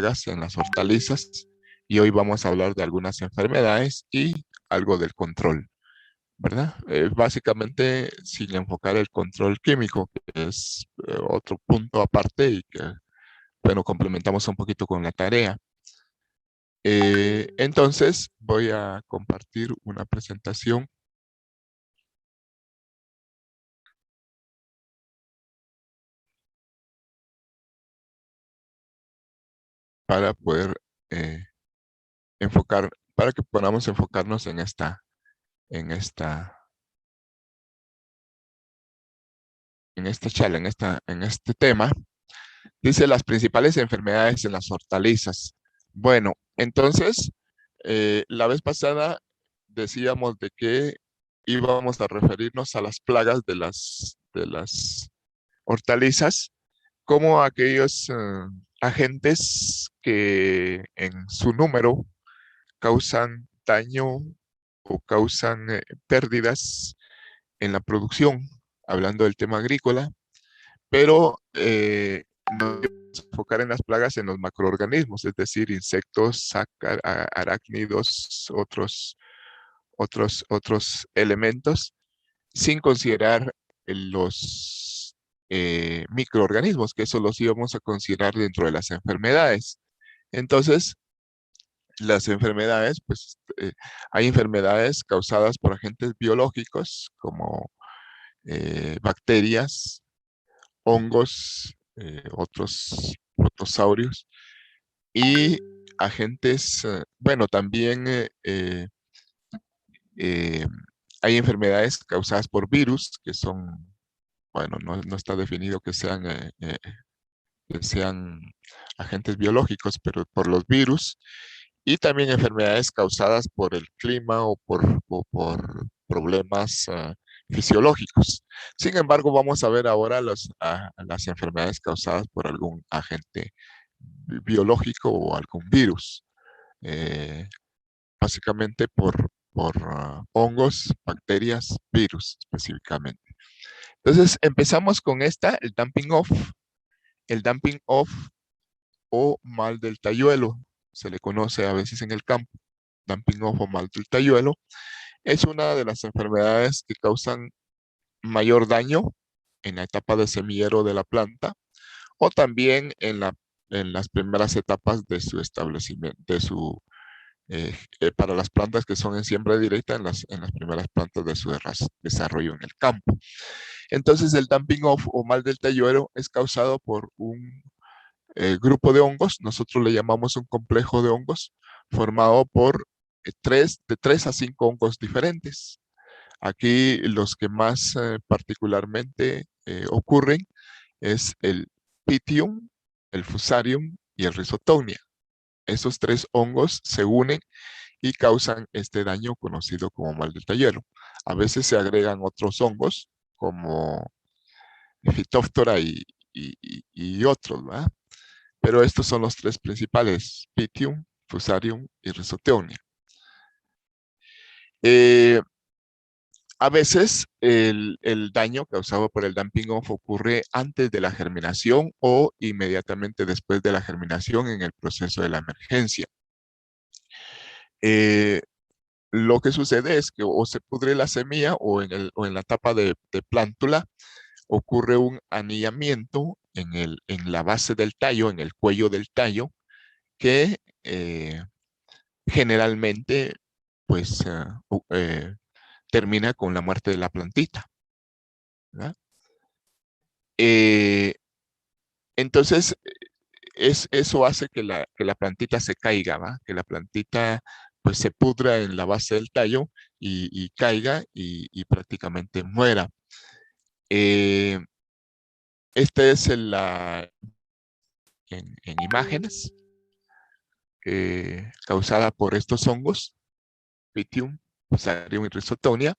plagas en las hortalizas y hoy vamos a hablar de algunas enfermedades y algo del control, ¿verdad? Básicamente sin enfocar el control químico, que es otro punto aparte y que, bueno, complementamos un poquito con la tarea. Entonces voy a compartir una presentación para poder enfocar, para que podamos enfocarnos en esta, en esta charla, en este tema. Dice las principales enfermedades en las hortalizas. Bueno, entonces, la vez pasada decíamos de que íbamos a referirnos a las plagas de las hortalizas como aquellos agentes que en su número causan daño o causan pérdidas en la producción, hablando del tema agrícola, pero nos vamos a enfocar en las plagas en los macroorganismos, es decir, insectos, arácnidos, otros elementos, sin considerar los microorganismos, que eso los íbamos a considerar dentro de las enfermedades. Entonces, las enfermedades, pues hay enfermedades causadas por agentes biológicos como bacterias, hongos, otros protozoarios y agentes, bueno, también eh, hay enfermedades causadas por virus que son, bueno, no está definido que sean agentes biológicos, pero por los virus y también enfermedades causadas por el clima o por problemas fisiológicos. Sin embargo, vamos a ver ahora las enfermedades causadas por algún agente biológico o algún virus, eh, básicamente por hongos, bacterias, virus específicamente. Entonces, empezamos con el dumping off. El dumping off o mal del tayuelo, se le conoce a veces en el campo, dumping off o mal del tayuelo, es una de las enfermedades que causan mayor daño en la etapa de semillero de la planta o también en las primeras etapas de su establecimiento, para las plantas que son en siembra directa en las primeras plantas de su desarrollo en el campo. Entonces el dumping off o mal del tayuelo es causado por un grupo de hongos, nosotros le llamamos un complejo de hongos, formado por de 3 a 5 hongos diferentes. Aquí los que más particularmente ocurren es el Pythium, el Fusarium y el Rhizotonia. Esos 3 hongos se unen y causan este daño conocido como mal del tayuelo. A veces se agregan otros hongos como Phytophthora y otros, ¿verdad? Pero estos son los 3 principales, Pythium, Fusarium y Rhizotonia. A veces el daño causado por el dumping off ocurre antes de la germinación o inmediatamente después de la germinación en el proceso de la emergencia. Lo que sucede es que o se pudre la semilla o en la etapa de plántula ocurre un anillamiento en la base del tallo, en el cuello del tallo, que generalmente pues termina con la muerte de la plantita, ¿verdad? Eh, entonces, eso hace que la plantita se caiga, ¿va? Que la plantita pues se pudra en la base del tallo y caiga y prácticamente muera. Eh, Esta es en imágenes causada por estos hongos, Pythium, Fusarium y Rhizotonia.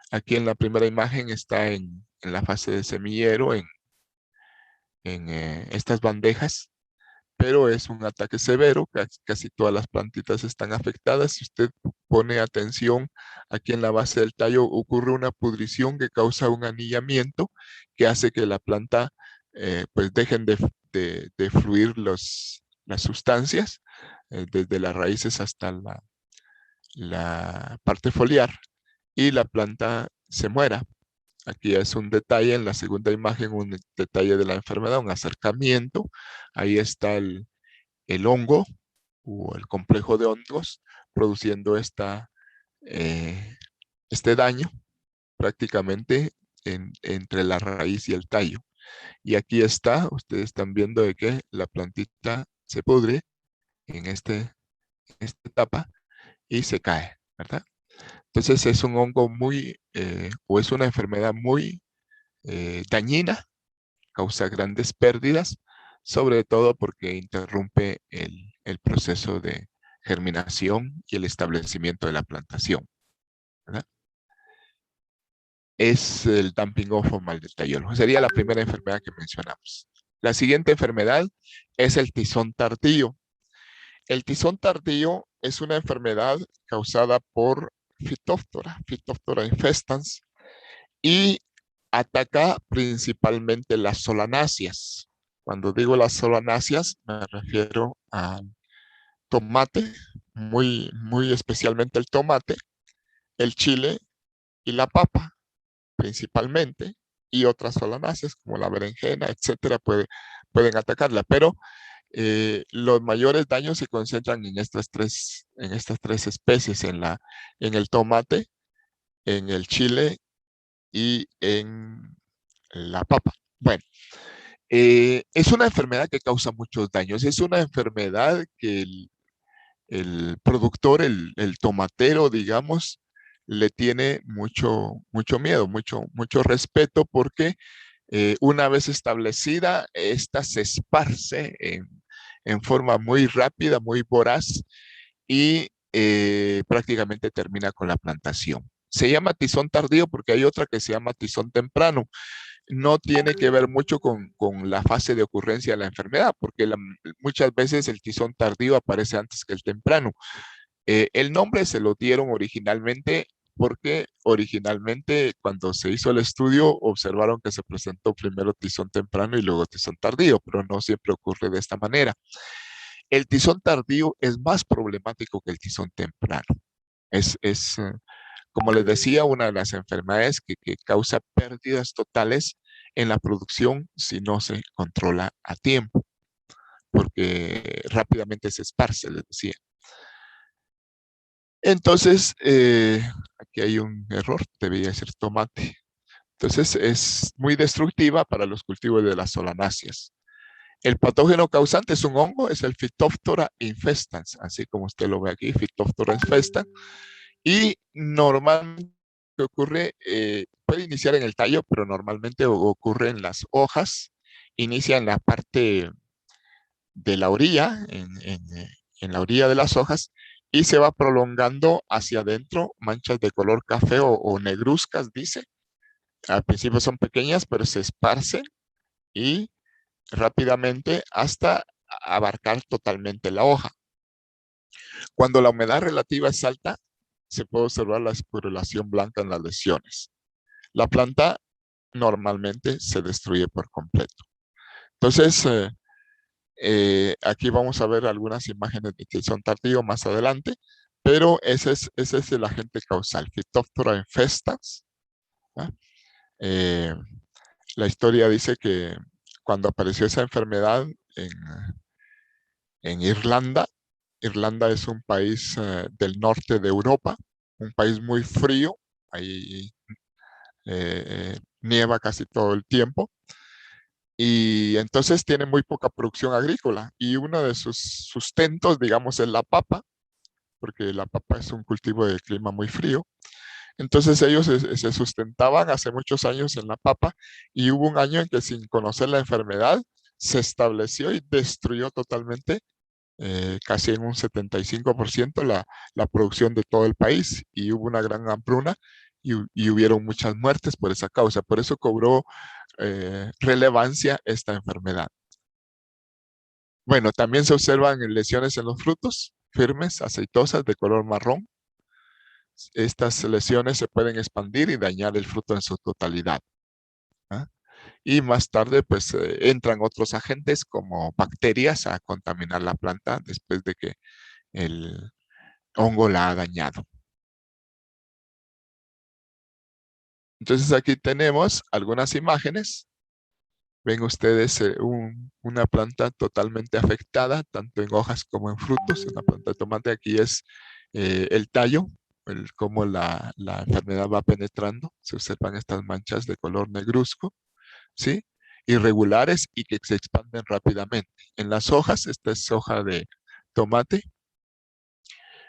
Aquí en la primera imagen está en la fase de semillero, en estas bandejas, pero es un ataque severo, casi todas las plantitas están afectadas. Si usted pone atención, aquí en la base del tallo ocurre una pudrición que causa un anillamiento que hace que la planta pues dejen de fluir las sustancias, desde las raíces hasta la parte foliar, y la planta se muera. Aquí es un detalle en la segunda imagen, un detalle de la enfermedad, un acercamiento. Ahí está el hongo o el complejo de hongos produciendo este daño prácticamente entre la raíz y el tallo. Y aquí está, ustedes están viendo de que la plantita se pudre en esta etapa y se cae, ¿verdad? Entonces es un hongo o es una enfermedad muy dañina, causa grandes pérdidas, sobre todo porque interrumpe el proceso de germinación y el establecimiento de la plantación, ¿verdad? Es el dumping off o mal del tallolo. Sería la primera enfermedad que mencionamos. La siguiente enfermedad es el tizón tardío. El tizón tardío es una enfermedad causada por Phytophthora infestans, y ataca principalmente las solanáceas. Cuando digo las solanáceas, me refiero al tomate, muy especialmente el tomate, el chile y la papa, principalmente, y otras solanáceas como la berenjena, etcétera, pueden atacarla, pero los mayores daños se concentran en estas tres especies, en el tomate, en el chile y en la papa. Bueno, es una enfermedad que causa muchos daños. Es una enfermedad que el productor, el tomatero, digamos, le tiene mucho miedo, mucho respeto, porque una vez establecida, esta se esparce en forma muy rápida, muy voraz, y prácticamente termina con la plantación. Se llama tizón tardío porque hay otra que se llama tizón temprano. No tiene que ver mucho con la fase de ocurrencia de la enfermedad, porque muchas veces el tizón tardío aparece antes que el temprano. El nombre se lo dieron originalmente porque originalmente cuando se hizo el estudio observaron que se presentó primero tizón temprano y luego tizón tardío, pero no siempre ocurre de esta manera. El tizón tardío es más problemático que el tizón temprano. Como les decía, una de las enfermedades que causa pérdidas totales en la producción si no se controla a tiempo, porque rápidamente se esparce, les decía. Entonces, aquí hay un error, debería ser tomate. Entonces, es muy destructiva para los cultivos de las solanáceas. El patógeno causante es un hongo, es el Phytophthora infestans, así como usted lo ve aquí, Phytophthora infestans. Y normalmente ocurre, puede iniciar en el tallo, pero normalmente ocurre en las hojas, inicia en la parte de la orilla, en la orilla de las hojas, y se va prolongando hacia adentro, manchas de color café o negruzcas, dice. Al principio son pequeñas, pero se esparcen y rápidamente hasta abarcar totalmente la hoja. Cuando la humedad relativa es alta, se puede observar la esporulación blanca en las lesiones. La planta normalmente se destruye por completo. Entonces, aquí vamos a ver algunas imágenes de tizón tardío más adelante, pero ese es el agente causal, Phytophthora infestans. ¿Ah? Eh, la historia dice que cuando apareció esa enfermedad en Irlanda, Irlanda es un país del norte de Europa, un país muy frío, ahí nieva casi todo el tiempo, y entonces tiene muy poca producción agrícola, y uno de sus sustentos, digamos, es la papa, porque la papa es un cultivo de clima muy frío. Entonces ellos se sustentaban hace muchos años en la papa, y hubo un año en que, sin conocer la enfermedad, se estableció y destruyó totalmente, casi en un 75%, la producción de todo el país, y hubo una gran hambruna, y hubieron muchas muertes por esa causa. Por eso cobró relevancia esta enfermedad. Bueno, también se observan lesiones en los frutos, firmes, aceitosas, de color marrón. Estas lesiones se pueden expandir y dañar el fruto en su totalidad. ¿Ah? y más tarde pues entran otros agentes como bacterias a contaminar la planta después de que el hongo la ha dañado. Entonces aquí tenemos algunas imágenes. Ven ustedes una planta totalmente afectada, tanto en hojas como en frutos. En la planta de tomate aquí es el tallo, cómo la enfermedad va penetrando. Se observan estas manchas de color negruzco, ¿sí? Irregulares y que se expanden rápidamente. En las hojas, esta es hoja de tomate,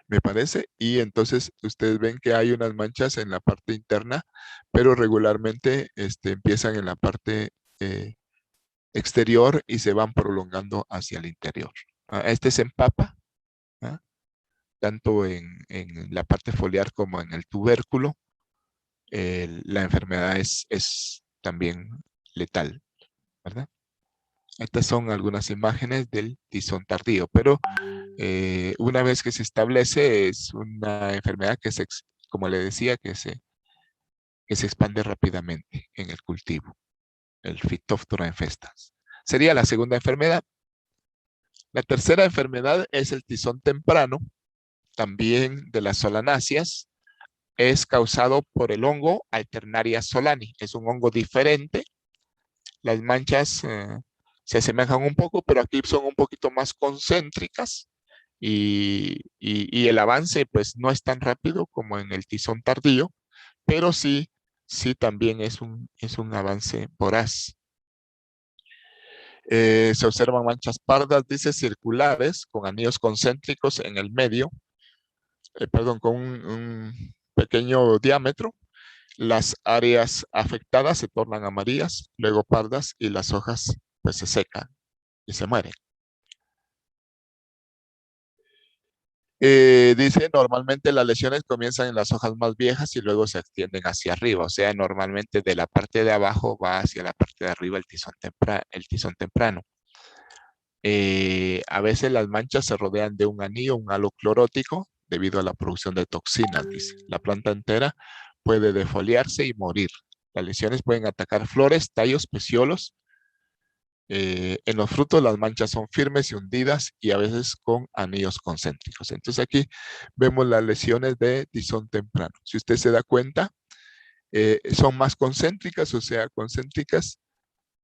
me parece, y entonces ustedes ven que hay unas manchas en la parte interna, pero regularmente empiezan en la parte exterior y se van prolongando hacia el interior. Este se empapa, ¿ah? Tanto en la parte foliar como en el tubérculo. La enfermedad es también letal, ¿verdad? Estas son algunas imágenes del tizón tardío, pero una vez que se establece es una enfermedad como le decía, que se expande rápidamente en el cultivo, el Phytophthora infestans. Sería la segunda enfermedad. La tercera enfermedad es el tizón temprano, también de las solanáceas. Es causado por el hongo Alternaria solani. Es un hongo diferente. Las manchas se asemejan un poco, pero aquí son un poquito más concéntricas y el avance pues no es tan rápido como en el tizón tardío, pero sí también es un avance voraz. Se observan manchas pardas, dice, circulares, con anillos concéntricos en el medio, perdón, con un pequeño diámetro. Las áreas afectadas se tornan amarillas, luego pardas y las hojas pues se secan y se mueren. Dice, normalmente las lesiones comienzan en las hojas más viejas y luego se extienden hacia arriba. O sea, normalmente de la parte de abajo va hacia la parte de arriba el tizón temprano. A veces las manchas se rodean de un anillo, un halo clorótico, debido a la producción de toxinas, dice. La planta entera puede defoliarse y morir. Las lesiones pueden atacar flores, tallos, peciolos. En los frutos las manchas son firmes y hundidas y a veces con anillos concéntricos. Entonces aquí vemos las lesiones de tizón temprano. Si usted se da cuenta, son más concéntricas, o sea, concéntricas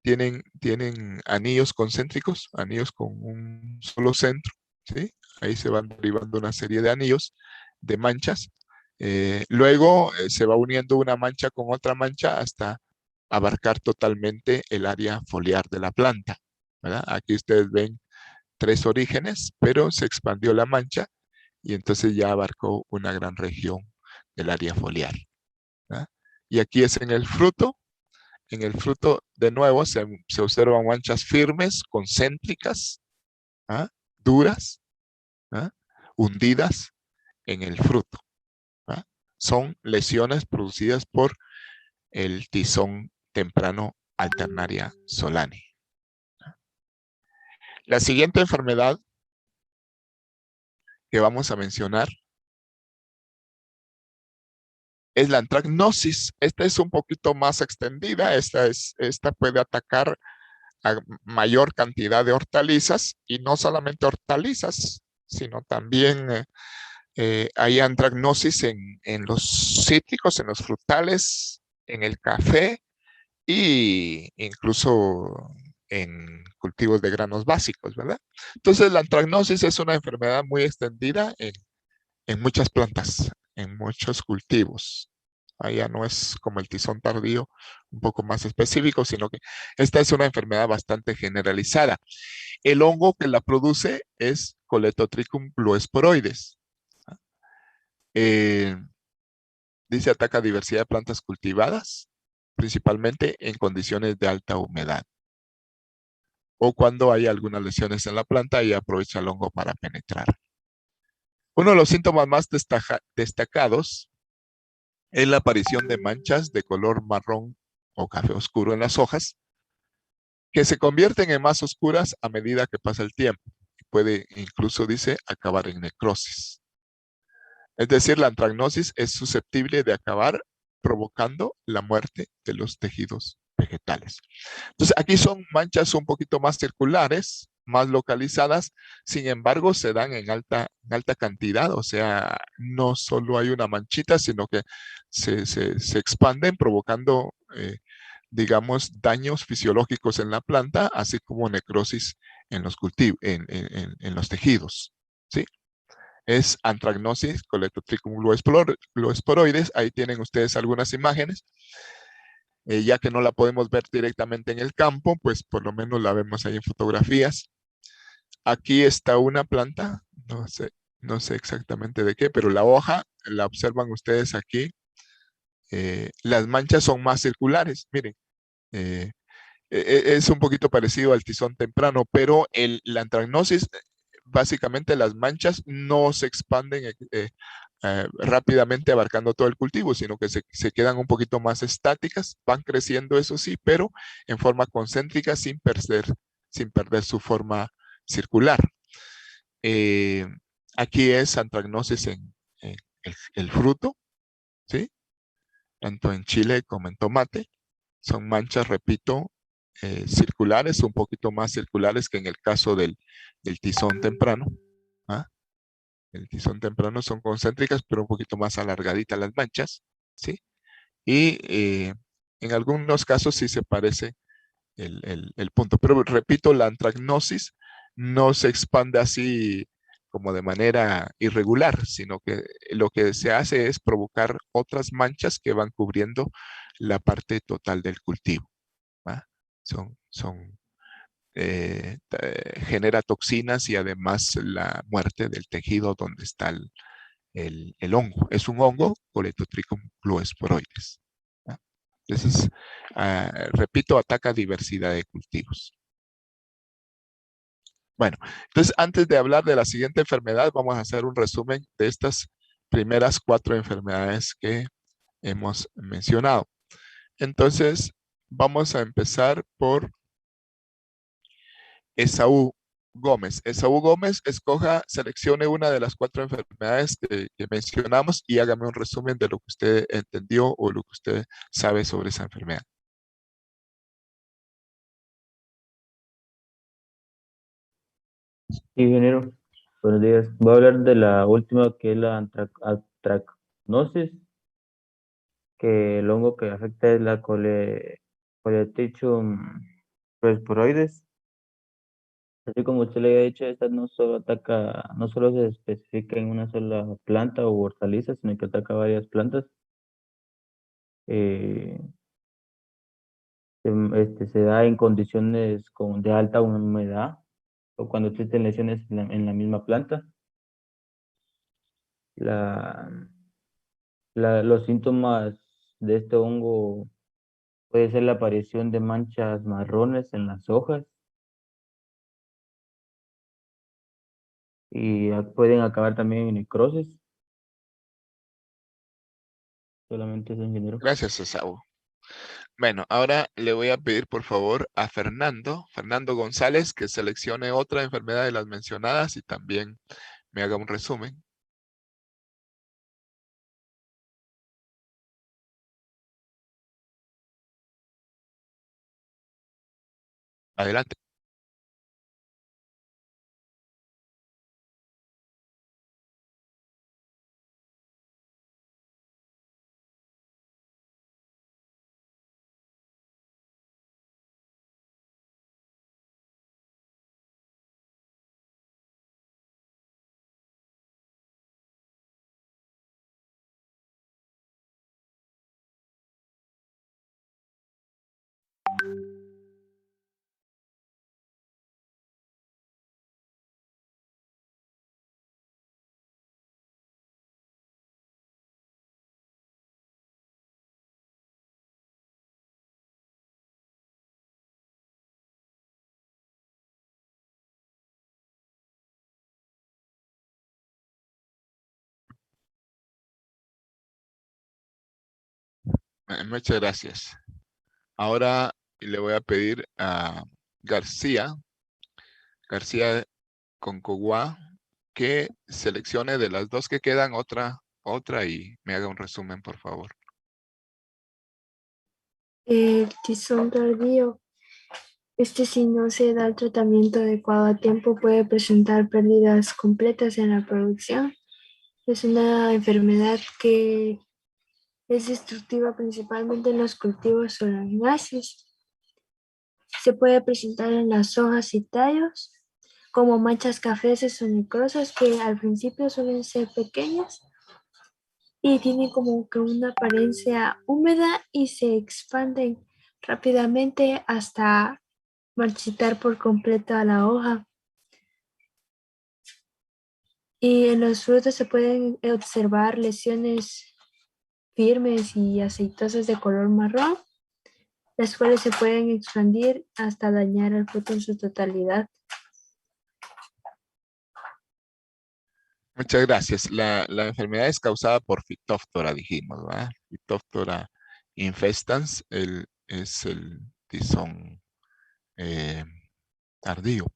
tienen anillos concéntricos, anillos con un solo centro, ¿sí? Ahí se van derivando una serie de anillos, de manchas. Luego se va uniendo una mancha con otra mancha hasta abarcar totalmente el área foliar de la planta, ¿verdad? Aquí ustedes ven tres orígenes, pero se expandió la mancha y entonces ya abarcó una gran región del área foliar, ¿verdad? Y aquí es en el fruto. En el fruto, de nuevo, se observan manchas firmes, concéntricas, ¿ah? Duras, ¿ah? Hundidas en el fruto, ¿ah? Son lesiones producidas por el tizón temprano Alternaria solani. La siguiente enfermedad que vamos a mencionar es la antracnosis. Esta es un poquito más extendida. Esta puede atacar a mayor cantidad de hortalizas y no solamente hortalizas, sino también hay antracnosis en los cítricos, en los frutales, en el café e incluso en cultivos de granos básicos, ¿verdad? Entonces la antracnosis es una enfermedad muy extendida en muchas plantas, en muchos cultivos. Allá no es como el tizón tardío, un poco más específico, sino que esta es una enfermedad bastante generalizada. El hongo que la produce es Coletotrichum bluesporoides. Eh, Dice ataca diversidad de plantas cultivadas, principalmente en condiciones de alta humedad o cuando hay algunas lesiones en la planta y aprovecha el hongo para penetrar. Uno de los síntomas más destacados es la aparición de manchas de color marrón o café oscuro en las hojas, que se convierten en más oscuras a medida que pasa el tiempo. Puede incluso, dice, acabar en necrosis. Es decir, la antracnosis es susceptible de acabar provocando la muerte de los tejidos vegetales. Entonces, aquí son manchas un poquito más circulares, más localizadas, sin embargo, se dan en alta cantidad, o sea, no solo hay una manchita, sino que se expanden provocando, digamos, daños fisiológicos en la planta, así como necrosis en los cultivos, en los tejidos, ¿sí? Es Anthracnosis Colletotrichum gloesporoides. Ahí tienen ustedes algunas imágenes. Ya que no la podemos ver directamente en el campo, pues por lo menos la vemos ahí en fotografías. Aquí está una planta, no sé exactamente de qué, pero la hoja la observan ustedes aquí. Las manchas son más circulares, miren. eh, es un poquito parecido al tizón temprano, pero la antracnosis, básicamente las manchas no se expanden rápidamente abarcando todo el cultivo, sino que se quedan un poquito más estáticas, van creciendo, eso sí, pero en forma concéntrica sin perder su forma circular. Eh, Aquí es antracnosis en el fruto, ¿sí? Tanto en chile como en tomate. Son manchas, repito, circulares, un poquito más circulares que en el caso del tizón temprano. ¿Ah? El tizón temprano son concéntricas, pero un poquito más alargaditas las manchas, ¿sí? Y en algunos casos sí se parece el punto. Pero repito, la antracnosis no se expande así como de manera irregular, sino que lo que se hace es provocar otras manchas que van cubriendo la parte total del cultivo. ¿Va? Genera toxinas y además la muerte del tejido donde está el hongo. Es un hongo, Colletotrichum gloesporoides. ¿Va? Entonces, repito, ataca diversidad de cultivos. Bueno, entonces antes de hablar de la siguiente enfermedad, vamos a hacer un resumen de estas primeras 4 enfermedades que hemos mencionado. Entonces, vamos a empezar por Esaú Gómez. Esaú Gómez, seleccione una de las 4 enfermedades que mencionamos y hágame un resumen de lo que usted entendió o lo que usted sabe sobre esa enfermedad. Sí, ingeniero, buenos días. Voy a hablar de la última, que es la antracnosis, que el hongo que afecta es la Colletotrichum gloesporoides. Así como usted le había dicho, esta no solo ataca, no solo se especifica en una sola planta o hortaliza, sino que ataca varias plantas. Eh, se da en condiciones de alta humedad o cuando existen lesiones en la misma planta. La, los síntomas de este hongo puede ser la aparición de manchas marrones en las hojas y pueden acabar también en necrosis. Solamente eso, ingeniero. Gracias, Esaú. Bueno, ahora le voy a pedir por favor a Fernando González, que seleccione otra enfermedad de las mencionadas y también me haga un resumen. Adelante. Muchas gracias. Ahora le voy a pedir a García, García Concogua, que seleccione de las 2 que quedan otra y me haga un resumen, por favor. El tizón tardío. Si no se da el tratamiento adecuado a tiempo, puede presentar pérdidas completas en la producción. Es una enfermedad que es destructiva principalmente en los cultivos oleaginacos. Se puede presentar en las hojas y tallos como manchas cafeces o necrosas que al principio suelen ser pequeñas y tienen como que una apariencia húmeda y se expanden rápidamente hasta marchitar por completo a la hoja. Y en los frutos se pueden observar lesiones firmes y aceitosas de color marrón, las cuales se pueden expandir hasta dañar el fruto en su totalidad. Muchas gracias. La enfermedad es causada por Phytophthora, dijimos, ¿verdad? Phytophthora infestans es el tizón eh, tardío.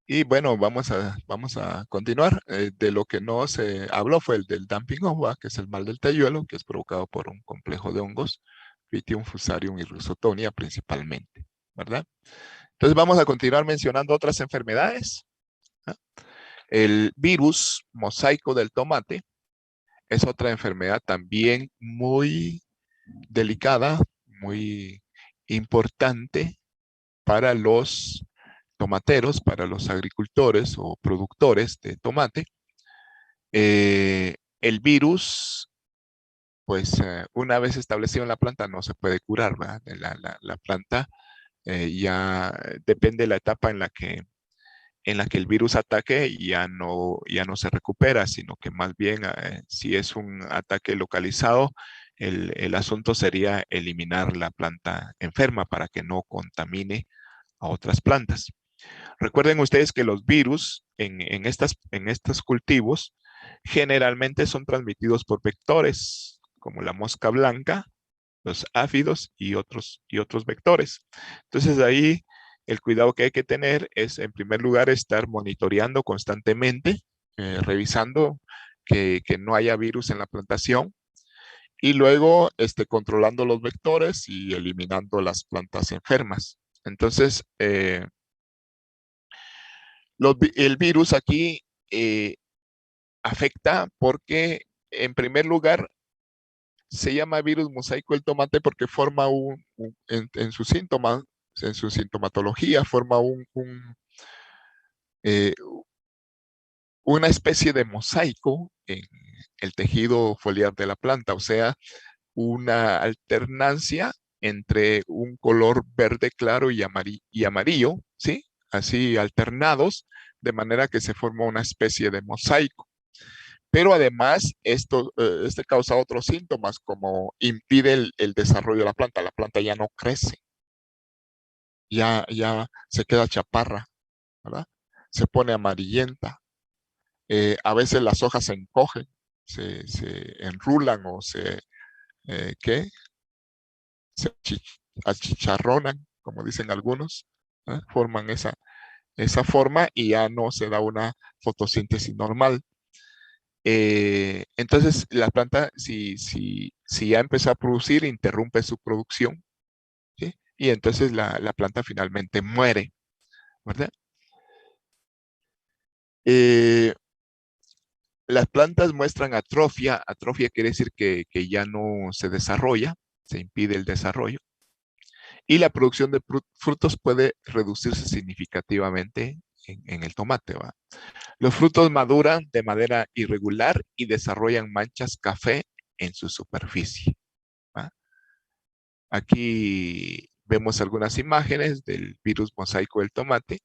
Y bueno, vamos a continuar. De lo que no se habló fue el del dumping off, ¿verdad? Que es el mal del tayuelo, que es provocado por un complejo de hongos, Pythium fusarium y Rhizotonia principalmente, ¿verdad? Entonces vamos a continuar mencionando otras enfermedades. ¿Ah? El virus mosaico del tomate es otra enfermedad también muy delicada, muy importante para los tomateros, para los agricultores o productores de tomate. El virus, pues una vez establecido en la planta no se puede curar, ¿verdad? La planta ya depende de la etapa en la que el virus ataque ya no se recupera, sino que más bien si es un ataque localizado, el asunto sería eliminar la planta enferma para que no contamine a otras plantas. Recuerden ustedes que los virus en estos cultivos generalmente son transmitidos por vectores, como la mosca blanca, los áfidos y otros vectores. Entonces ahí el cuidado que hay que tener es, en primer lugar, estar monitoreando constantemente, revisando que no haya virus en la plantación y luego controlando los vectores y eliminando las plantas enfermas. Entonces, el virus aquí afecta porque, en primer lugar, se llama virus mosaico del tomate porque forma en sus síntomas, en su sintomatología, forma eh, una especie de mosaico en el tejido foliar de la planta, o sea, una alternancia entre un color verde claro y amarillo, ¿sí? Así alternados, de manera que se forma una especie de mosaico. Pero además, este causa otros síntomas, como impide el desarrollo de la planta. La planta ya no crece, ya se queda chaparra, ¿verdad? Se pone amarillenta. A veces las hojas se encogen, se enrulan o ¿qué? Se achicharronan, como dicen algunos, ¿eh? Forman esa forma y ya no se da una fotosíntesis normal. Entonces, la planta, si ya empezó a producir, interrumpe su producción, ¿sí? Y entonces la planta finalmente muere, ¿verdad? Eh, las plantas muestran atrofia. Atrofia quiere decir que ya no se desarrolla, se impide el desarrollo. Y la producción de frutos puede reducirse significativamente en el tomate, ¿va? Los frutos maduran de manera irregular y desarrollan manchas café en su superficie, ¿va? Aquí vemos algunas imágenes del virus mosaico del tomate,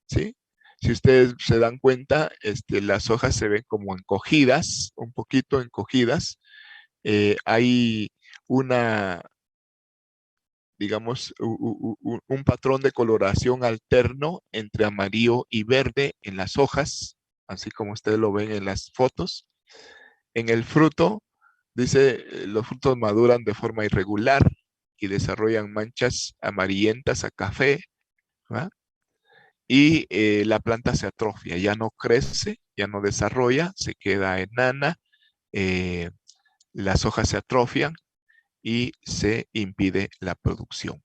¿sí? Si ustedes se dan cuenta, las hojas se ven como encogidas, un poquito encogidas. Hay una, digamos, un patrón de coloración alterno entre amarillo y verde en las hojas, así como ustedes lo ven en las fotos. En el fruto, dice, los frutos maduran de forma irregular y desarrollan manchas amarillentas a café, ¿verdad? Y la planta se atrofia, ya no crece, ya no desarrolla, se queda enana, las hojas se atrofian y se impide la producción.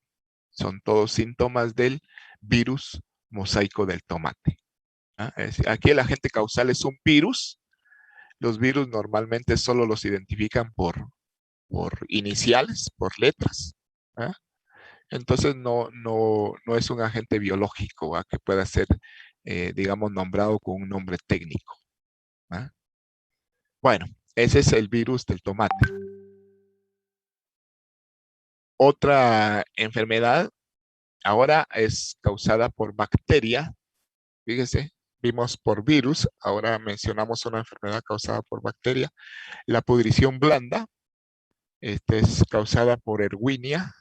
Son todos síntomas del virus mosaico del tomate. Aquí el agente causal es un virus. Los virus normalmente solo los identifican por iniciales, por letras. ¿Ah? Entonces no es un agente biológico que pueda ser, digamos, nombrado con un nombre técnico. ¿Ah? Bueno, ese es el virus del tomate. Otra enfermedad ahora es causada por bacteria. Fíjese, vimos por virus, ahora mencionamos una enfermedad causada por bacteria. La pudrición blanda, esta es causada por Erwinia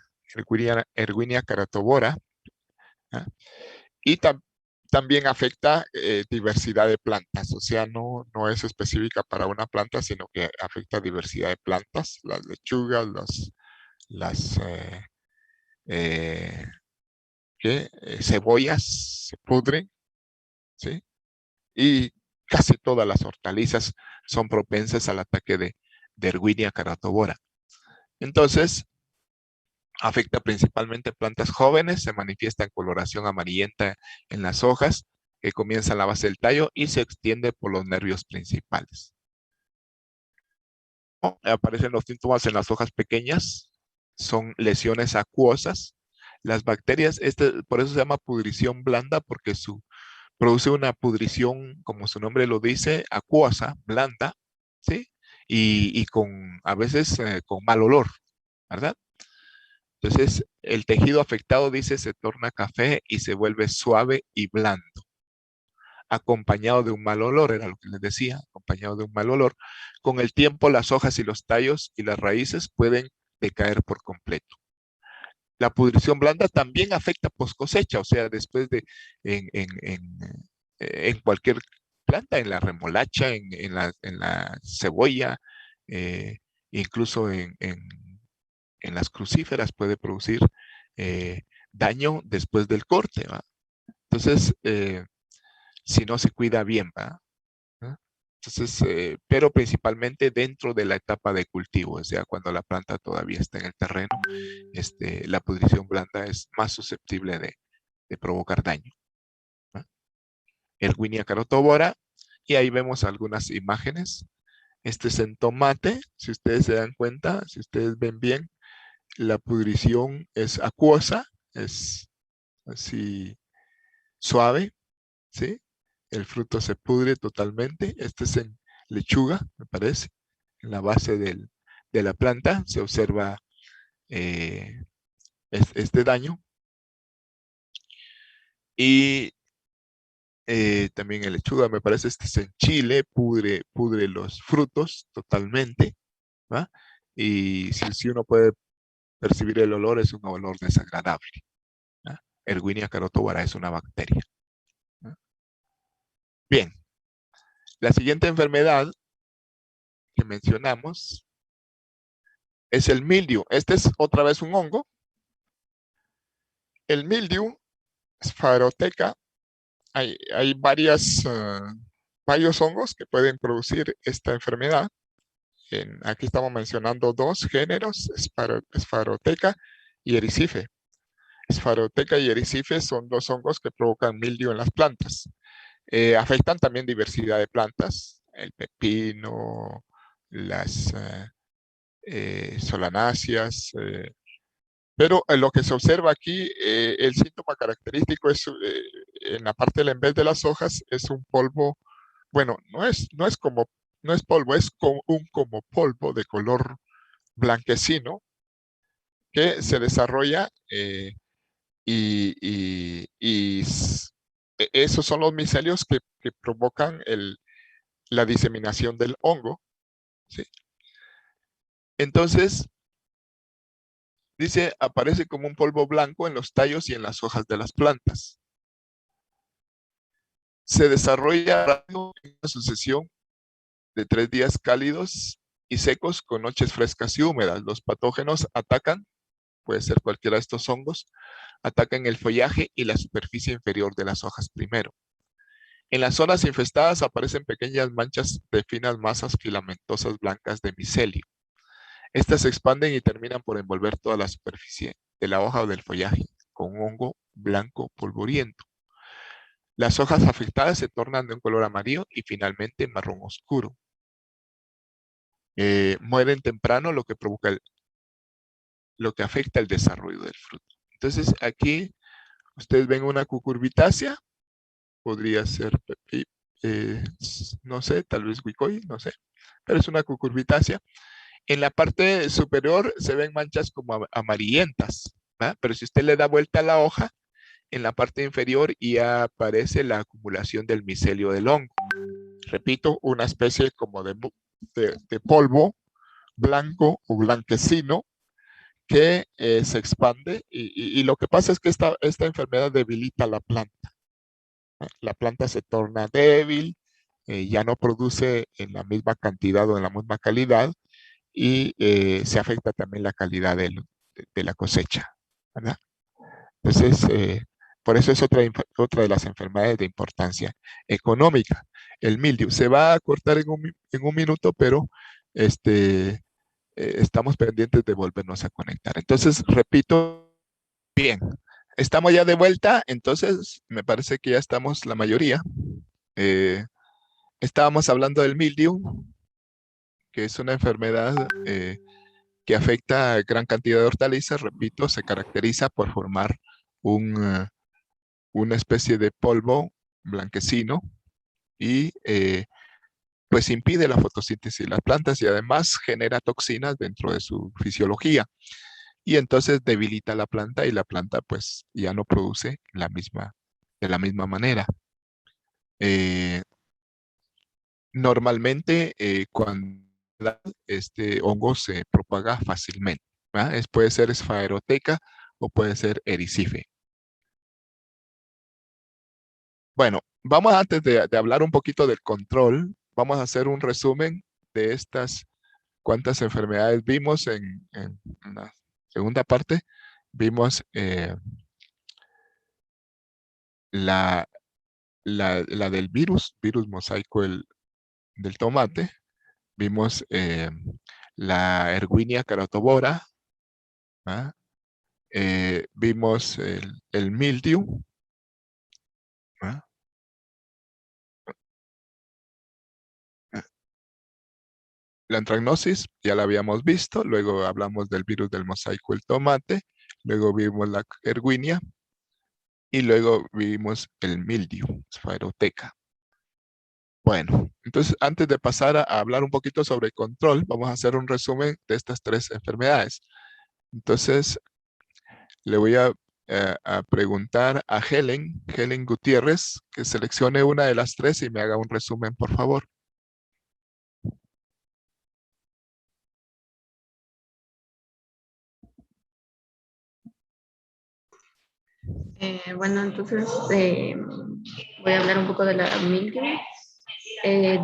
carotovora, ¿ah? Y también afecta diversidad de plantas, o sea, no es específica para una planta, sino que afecta diversidad de plantas, las lechugas, las cebollas se pudren, ¿sí? Y casi todas las hortalizas son propensas al ataque de Erwinia carotovora. Entonces, afecta principalmente plantas jóvenes, se manifiesta en coloración amarillenta en las hojas, que comienza en la base del tallo y se extiende por los nervios principales. Aparecen los síntomas en las hojas pequeñas, son lesiones acuosas. Las bacterias, por eso se llama pudrición blanda, porque produce una pudrición, como su nombre lo dice, acuosa, blanda, ¿sí? Y a veces con mal olor, ¿verdad? Entonces, el tejido afectado, dice, se torna café y se vuelve suave y blando, acompañado de un mal olor, era lo que les decía, acompañado de un mal olor. Con el tiempo, las hojas y los tallos y las raíces pueden decaer por completo. La pudrición blanda también afecta post cosecha, o sea, después de, en cualquier planta, en la remolacha, en la cebolla, incluso en las crucíferas puede producir daño después del corte, ¿va? Entonces, si no se cuida bien, ¿va? Entonces, pero principalmente dentro de la etapa de cultivo, o sea, cuando la planta todavía está en el terreno, la pudrición blanda es más susceptible de provocar daño. Erwinia carotovora, y ahí vemos algunas imágenes. Este es en tomate, si ustedes se dan cuenta, si ustedes ven bien, la pudrición es acuosa, es así suave, ¿sí? El fruto se pudre totalmente. Este es en lechuga, me parece. En la base de la planta se observa este daño. Y también en lechuga, me parece, este es en chile, pudre los frutos totalmente, ¿va? Y si uno puede percibir el olor, es un olor desagradable. Erwinia carotovora es una bacteria. Bien, la siguiente enfermedad que mencionamos es el mildiu. Este es otra vez un hongo. El mildiu, Sphaerotheca, hay varios hongos que pueden producir esta enfermedad. Aquí estamos mencionando dos géneros, Sphaerotheca y Ericife. Sphaerotheca y Ericife son dos hongos que provocan mildiu en las plantas. Afectan también diversidad de plantas, el pepino, las solanáceas, pero lo que se observa aquí, el síntoma característico es en la parte del en vez de las hojas, es un polvo, bueno, no es polvo, es como polvo de color blanquecino que se desarrolla esos son los micelios que provocan la diseminación del hongo, ¿sí? Entonces, dice, aparece como un polvo blanco en los tallos y en las hojas de las plantas. Se desarrolla en una sucesión de 3 días cálidos y secos con noches frescas y húmedas. Los patógenos atacan, puede ser cualquiera de estos hongos, atacan el follaje y la superficie inferior de las hojas primero. En las zonas infestadas aparecen pequeñas manchas de finas masas filamentosas blancas de micelio. Estas se expanden y terminan por envolver toda la superficie de la hoja o del follaje con un hongo blanco polvoriento. Las hojas afectadas se tornan de un color amarillo y finalmente marrón oscuro. Mueren temprano, lo que afecta el desarrollo del fruto. Entonces aquí ustedes ven una cucurbitácea, podría ser, no sé, tal vez huicoy, no sé, pero es una cucurbitácea. En la parte superior se ven manchas como amarillentas, ¿verdad? Pero si usted le da vuelta a la hoja, en la parte inferior ya aparece la acumulación del micelio del hongo. Repito, una especie como de polvo blanco o blanquecino que se expande y lo que pasa es que esta enfermedad debilita la planta. La planta se torna débil, ya no produce en la misma cantidad o en la misma calidad y se afecta también la calidad de la cosecha, ¿verdad? Entonces, por eso es otra de las enfermedades de importancia económica. El mildiu se va a cortar en un minuto, pero estamos pendientes de volvernos a conectar. Entonces, repito, bien, estamos ya de vuelta, entonces me parece que ya estamos la mayoría. Estábamos hablando del mildiu, que es una enfermedad que afecta a gran cantidad de hortalizas, repito, se caracteriza por formar una especie de polvo blanquecino y pues impide la fotosíntesis de las plantas y además genera toxinas dentro de su fisiología. Y entonces debilita la planta y la planta pues ya no produce de la misma manera. Normalmente cuando este hongo se propaga fácilmente, ¿verdad? Puede ser esfaeroteca o puede ser ericife. Bueno, vamos antes de hablar un poquito del control, vamos a hacer un resumen de estas cuántas enfermedades vimos en la segunda parte. Vimos la del virus mosaico del tomate. Vimos la Erwinia carotovora. ¿Ah? Vimos el mildew. ¿Ah? La antracnosis ya la habíamos visto. Luego hablamos del virus del mosaico del tomate. Luego vimos la Erwinia. Y luego vimos el mildew, esfaeroteca. Bueno, entonces antes de pasar a hablar un poquito sobre control, vamos a hacer un resumen de estas tres enfermedades. Entonces, le voy a preguntar a Helen Gutiérrez, que seleccione una de las tres y me haga un resumen, por favor. Bueno, entonces voy a hablar un poco de la mildew.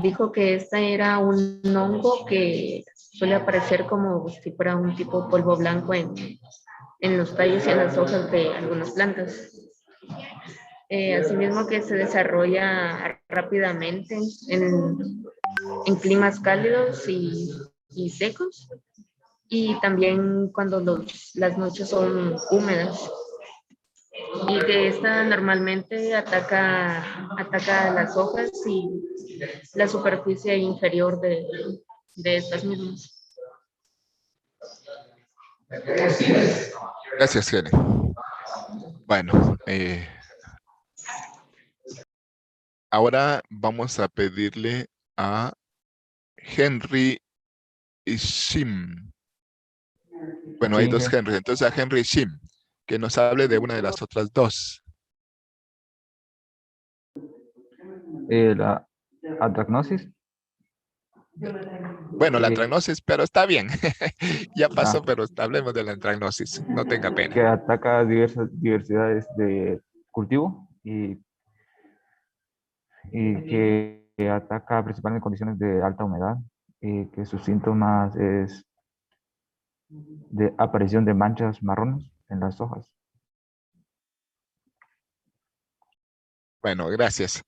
Dijo que esta era un hongo que suele aparecer como si fuera un tipo polvo blanco en los tallos y en las hojas de algunas plantas. Asimismo que se desarrolla rápidamente en climas cálidos y secos, y también cuando las noches son húmedas, y que esta normalmente ataca las hojas y la superficie inferior de estas mismas. Gracias, Helen. Bueno, ahora vamos a pedirle a Henry Shim. Bueno, hay Sí, dos Henry. Entonces a Henry Shim, que nos hable de una de las otras dos. la atracnosis. Bueno, la eh, antracnosis, pero está bien. Ya pasó, ah, pero hablemos de la antracnosis. No tenga pena. que ataca diversas diversidades de cultivo y que ataca principalmente en condiciones de alta humedad, y que sus síntomas es de aparición de manchas marrones en las hojas. Bueno, gracias.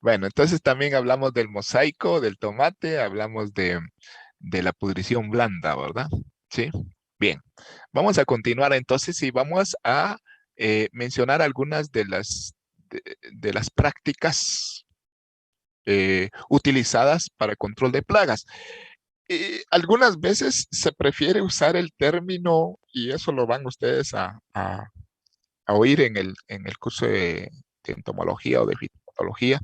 Bueno, entonces también hablamos del mosaico, del tomate, hablamos de la pudrición blanda, ¿verdad? ¿Sí? Bien. Vamos a continuar entonces y vamos a mencionar algunas de las prácticas utilizadas para control de plagas. Algunas veces se prefiere usar el término, y eso lo van ustedes a oír en el curso de entomología o de fitopatología,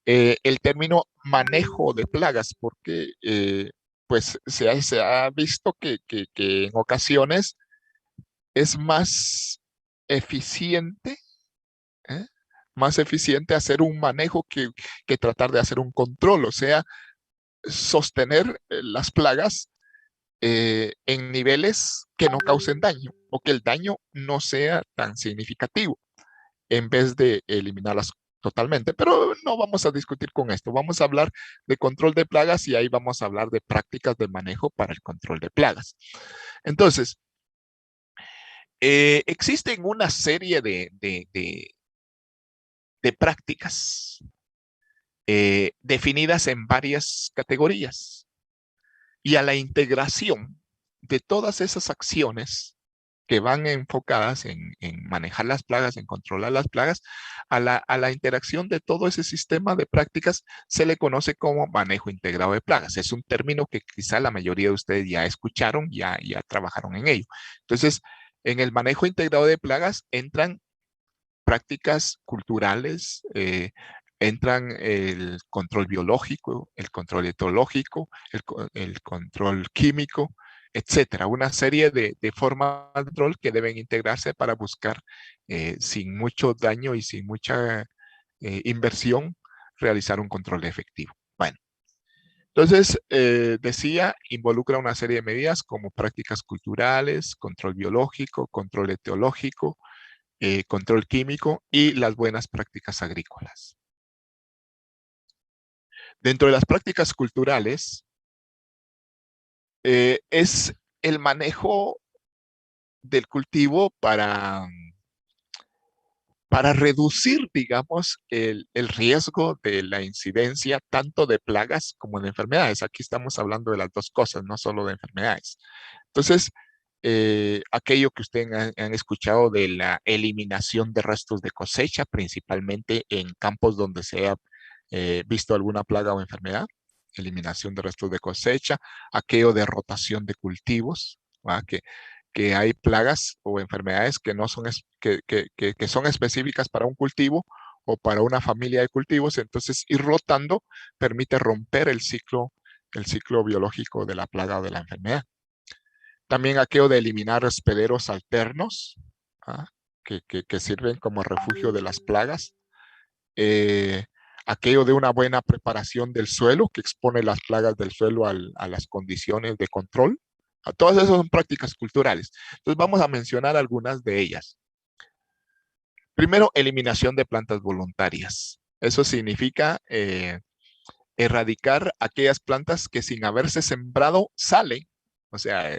el término manejo de plagas, porque pues se ha visto que en ocasiones es más eficiente, ¿eh? Más eficiente hacer un manejo que tratar de hacer un control, o sea, sostener las plagas en niveles que no causen daño o que el daño no sea tan significativo en vez de eliminarlas totalmente. Pero no vamos a discutir con esto. Vamos a hablar de control de plagas y ahí vamos a hablar de prácticas de manejo para el control de plagas. Entonces, existen una serie de prácticas definidas en varias categorías y a la integración de todas esas acciones que van enfocadas en manejar las plagas, en controlar las plagas, a la interacción de todo ese sistema de prácticas se le conoce como manejo integrado de plagas. Es un término que quizá la mayoría de ustedes ya escucharon, ya trabajaron en ello. Entonces, en el manejo integrado de plagas entran prácticas culturales, entran el control biológico, el control etológico, el control químico, etcétera. Una serie de formas de control que deben integrarse para buscar, sin mucho daño y sin mucha inversión, realizar un control efectivo. Bueno, entonces, decía, involucra una serie de medidas como prácticas culturales, control biológico, control etológico, control químico y las buenas prácticas agrícolas. Dentro de las prácticas culturales es el manejo del cultivo para reducir, digamos, el riesgo de la incidencia tanto de plagas como de enfermedades. Aquí estamos hablando de las dos cosas, no solo de enfermedades. Entonces, aquello que ustedes han escuchado de la eliminación de restos de cosecha, principalmente en campos donde se ha visto alguna plaga o enfermedad, eliminación de restos de cosecha, aquello de rotación de cultivos, ¿va? Que hay plagas o enfermedades que no son, que son específicas para un cultivo o para una familia de cultivos, entonces ir rotando permite romper el ciclo biológico de la plaga o de la enfermedad. También aquello de eliminar hospederos alternos, ¿ah? que sirven como refugio de las plagas. Aquello de una buena preparación del suelo, que expone las plagas del suelo a las condiciones de control. Todas esas son prácticas culturales. Entonces vamos a mencionar algunas de ellas. Primero, eliminación de plantas voluntarias. Eso significa erradicar aquellas plantas que sin haberse sembrado salen. O sea,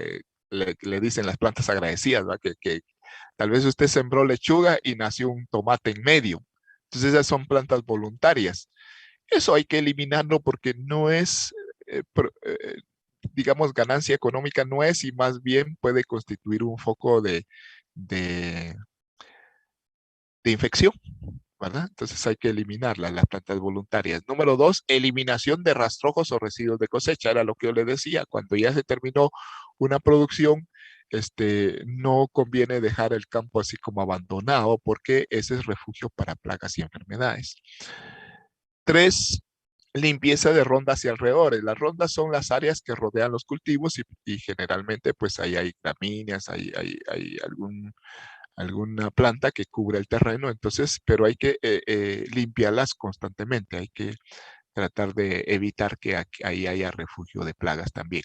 le dicen las plantas agradecidas, ¿verdad? Que tal vez usted sembró lechuga y nació un tomate en medio. Entonces esas son plantas voluntarias. Eso hay que eliminarlo porque no es, digamos, ganancia económica no es, y más bien puede constituir un foco de, de infección, ¿verdad? Entonces hay que eliminarlas, las plantas voluntarias. Número 2, eliminación de rastrojos o residuos de cosecha. Era lo que yo le decía, cuando ya se terminó una producción, no conviene dejar el campo así como abandonado porque ese es refugio para plagas y enfermedades. 3, limpieza de rondas y alrededores. Las rondas son las áreas que rodean los cultivos y generalmente pues ahí hay gramíneas, hay alguna planta que cubre el terreno, entonces, pero hay que limpiarlas constantemente, hay que tratar de evitar que ahí haya refugio de plagas también.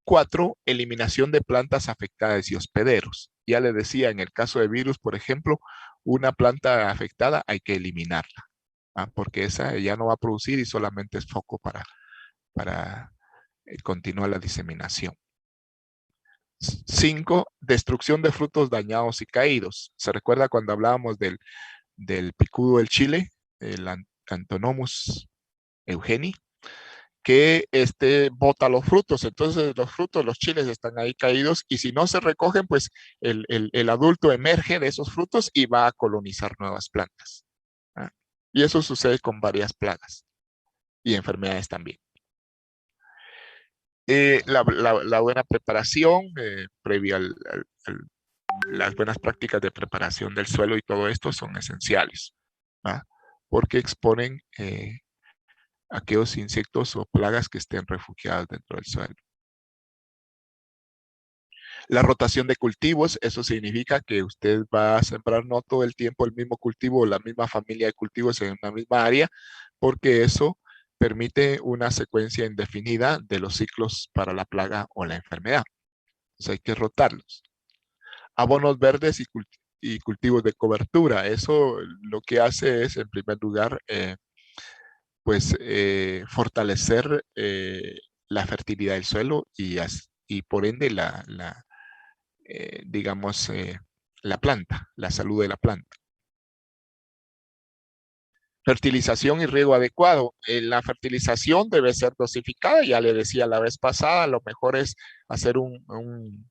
4, eliminación de plantas afectadas y hospederos. Ya le decía, en el caso de virus, por ejemplo, una planta afectada hay que eliminarla, ¿ah? Porque esa ya no va a producir y solamente es foco para continuar la diseminación. 5, destrucción de frutos dañados y caídos. ¿Se recuerda cuando hablábamos del picudo del Chile, el Antonomus eugenii, que bota los frutos. Entonces los frutos, los chiles están ahí caídos y si no se recogen, pues el adulto emerge de esos frutos y va a colonizar nuevas plantas. ¿Ah? Y eso sucede con varias plagas y enfermedades también. La buena preparación previa las buenas prácticas de preparación del suelo y todo esto son esenciales, ¿ah? Porque exponen aquellos insectos o plagas que estén refugiados dentro del suelo. La rotación de cultivos, eso significa que usted va a sembrar no todo el tiempo el mismo cultivo o la misma familia de cultivos en una misma área, porque eso permite una secuencia indefinida de los ciclos para la plaga o la enfermedad. Entonces hay que rotarlos. Abonos verdes y cultivos de cobertura. Eso lo que hace es, en primer lugar, pues fortalecer la fertilidad del suelo y por ende digamos, la planta, la salud de la planta. Fertilización y riego adecuado. La fertilización debe ser dosificada, ya le decía la vez pasada, lo mejor es hacer un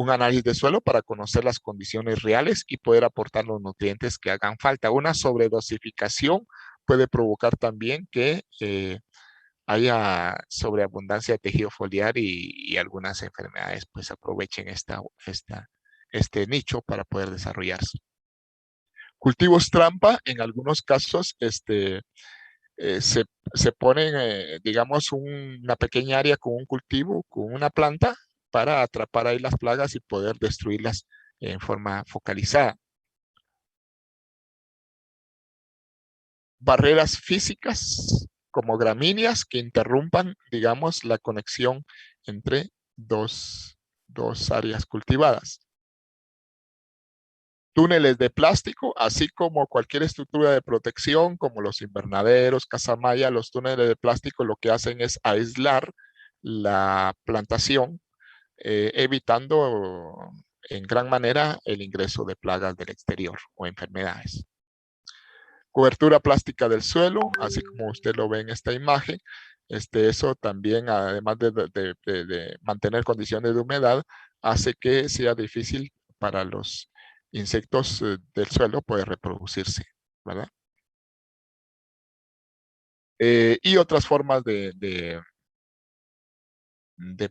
análisis de suelo para conocer las condiciones reales y poder aportar los nutrientes que hagan falta. Una sobredosificación puede provocar también que haya sobreabundancia de tejido foliar y algunas enfermedades pues aprovechen este nicho para poder desarrollarse. Cultivos trampa, en algunos casos se ponen, digamos, una pequeña área con un cultivo, con una planta, para atrapar ahí las plagas y poder destruirlas en forma focalizada. Barreras físicas como gramíneas que interrumpan, digamos, la conexión entre dos áreas cultivadas. Túneles de plástico, así como cualquier estructura de protección, como los invernaderos, casamaya, los túneles de plástico lo que hacen es aislar la plantación, evitando en gran manera el ingreso de plagas del exterior o enfermedades. Cobertura plástica del suelo, así como usted lo ve en esta imagen. Eso también, además de mantener condiciones de humedad, hace que sea difícil para los insectos del suelo poder reproducirse, ¿verdad? Y otras formas de